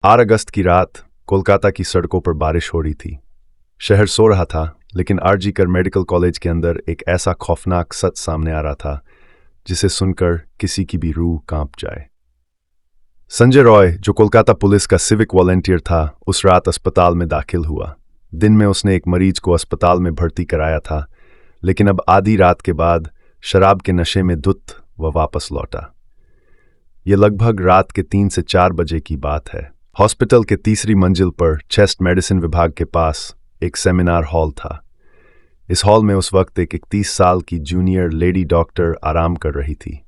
8 अगस्त की रात कोलकाता की सड़कों पर बारिश हो रही थी। शहर सो रहा था, लेकिन आरजी कर मेडिकल कॉलेज के अंदर एक ऐसा खौफनाक सच सामने आ रहा था जिसे सुनकर किसी की भी रूह कांप जाए। संजय रॉय, जो कोलकाता पुलिस का सिविक वॉलंटियर था, उस रात अस्पताल में दाखिल हुआ। दिन में उसने एक मरीज को अस्पताल में भर्ती कराया था, लेकिन अब आधी रात के बाद शराब के नशे में धुत वह वापस लौटा। यह लगभग रात के 3 से 4 बजे की बात है। हॉस्पिटल के तीसरी मंजिल पर चेस्ट मेडिसिन विभाग के पास एक सेमिनार हॉल था। इस हॉल में उस वक्त एक 31 साल की जूनियर लेडी डॉक्टर आराम कर रही थी।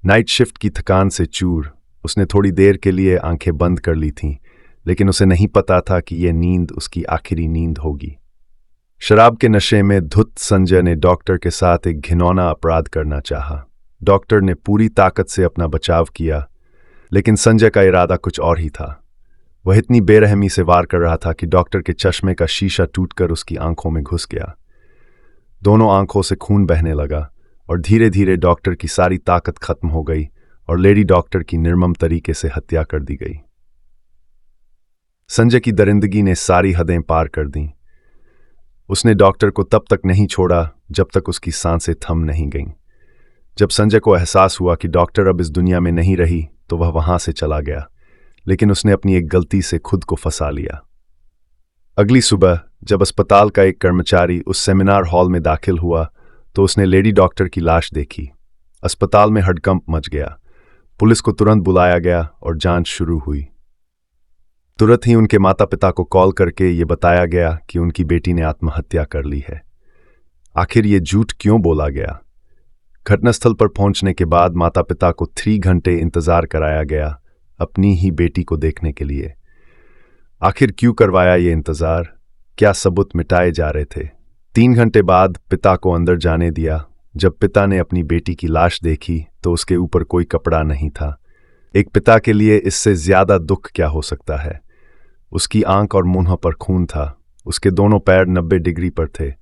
नाइट शिफ्ट की थकान से चूर उसने थोड़ी देर के लिए आंखें बंद कर ली थीं, लेकिन उसे नहीं पता था कि यह नींद उसकी आखिरी नींद होगी। शराब के नशे में धुत संजय ने डॉक्टर के साथ एक घिनौना अपराध करना चाहा। डॉक्टर ने पूरी ताकत से अपना बचाव किया, लेकिन संजय का इरादा कुछ और ही था। वह इतनी बेरहमी से वार कर रहा था कि डॉक्टर के चश्मे का शीशा टूटकर उसकी आंखों में घुस गया। दोनों आंखों से खून बहने लगा और धीरे धीरे डॉक्टर की सारी ताकत खत्म हो गई और लेडी डॉक्टर की निर्मम तरीके से हत्या कर दी गई। संजय की दरिंदगी ने सारी हदें पार कर दी। उसने डॉक्टर को तब तक नहीं छोड़ा जब तक उसकी सांसें थम नहीं गईं। जब संजय को एहसास हुआ कि डॉक्टर अब इस दुनिया में नहीं रही, तो वह वहां से चला गया, लेकिन उसने अपनी एक गलती से खुद को फंसा लिया। अगली सुबह जब अस्पताल का एक कर्मचारी उस सेमिनार हॉल में दाखिल हुआ, तो उसने लेडी डॉक्टर की लाश देखी। अस्पताल में हड़कंप मच गया। पुलिस को तुरंत बुलाया गया और जांच शुरू हुई। तुरंत ही उनके माता पिता को कॉल करके ये बताया गया कि उनकी बेटी ने आत्महत्या कर ली है। आखिर ये झूठ क्यों बोला गया? घटनास्थल पर पहुंचने के बाद माता पिता को 3 घंटे इंतजार कराया गया अपनी ही बेटी को देखने के लिए। आखिर क्यों करवाया ये इंतजार? क्या सबूत मिटाए जा रहे थे? 3 घंटे बाद पिता को अंदर जाने दिया। जब पिता ने अपनी बेटी की लाश देखी तो उसके ऊपर कोई कपड़ा नहीं था। एक पिता के लिए इससे ज्यादा दुख क्या हो सकता है? उसकी आंख और मुंह पर खून था। उसके दोनों पैर 90 डिग्री पर थे।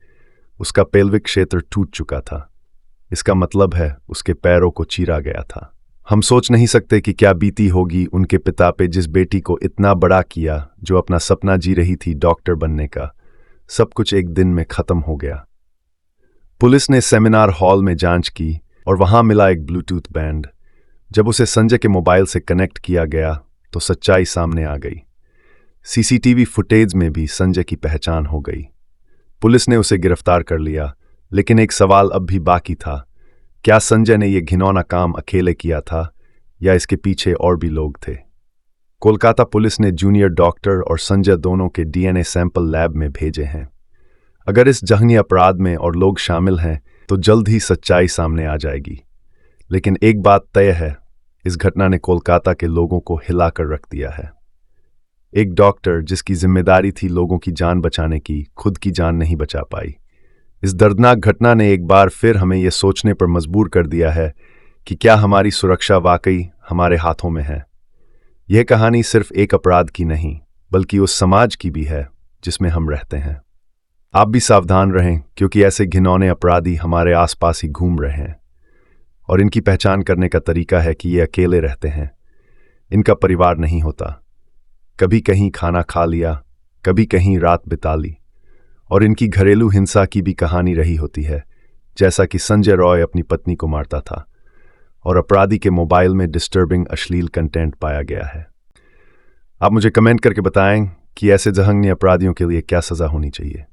उसका पेल्विक क्षेत्र टूट चुका था। इसका मतलब है उसके पैरों को चीरा गया था। हम सोच नहीं सकते कि क्या बीती होगी उनके पिता पे, जिस बेटी को इतना बड़ा किया, जो अपना सपना जी रही थी डॉक्टर बनने का। सब कुछ एक दिन में खत्म हो गया। पुलिस ने सेमिनार हॉल में जांच की और वहां मिला एक ब्लूटूथ बैंड। जब उसे संजय के मोबाइल से कनेक्ट किया गया तो सच्चाई सामने आ गई। सीसीटीवी फुटेज में भी संजय की पहचान हो गई। पुलिस ने उसे गिरफ्तार कर लिया, लेकिन एक सवाल अब भी बाकी था। क्या संजय ने यह घिनौना काम अकेले किया था या इसके पीछे और भी लोग थे? कोलकाता पुलिस ने जूनियर डॉक्टर और संजय दोनों के डीएनए सैंपल लैब में भेजे हैं। अगर इस जघन्य अपराध में और लोग शामिल हैं तो जल्द ही सच्चाई सामने आ जाएगी। लेकिन एक बात तय है, इस घटना ने कोलकाता के लोगों को हिलाकर रख दिया है। एक डॉक्टर जिसकी जिम्मेदारी थी लोगों की जान बचाने की, खुद की जान नहीं बचा पाई। इस दर्दनाक घटना ने एक बार फिर हमें यह सोचने पर मजबूर कर दिया है कि क्या हमारी सुरक्षा वाकई हमारे हाथों में है। यह कहानी सिर्फ एक अपराध की नहीं, बल्कि उस समाज की भी है जिसमें हम रहते हैं। आप भी सावधान रहें, क्योंकि ऐसे घिनौने अपराधी हमारे आसपास ही घूम रहे हैं और इनकी पहचान करने का तरीका है कि ये अकेले रहते हैं। इनका परिवार नहीं होता। कभी कहीं खाना खा लिया, कभी कहीं रात बिता ली, और इनकी घरेलू हिंसा की भी कहानी रही होती है, जैसा कि संजय रॉय अपनी पत्नी को मारता था और अपराधी के मोबाइल में डिस्टर्बिंग अश्लील कंटेंट पाया गया है। आप मुझे कमेंट करके बताएं कि ऐसे जघन्य अपराधियों के लिए क्या सजा होनी चाहिए।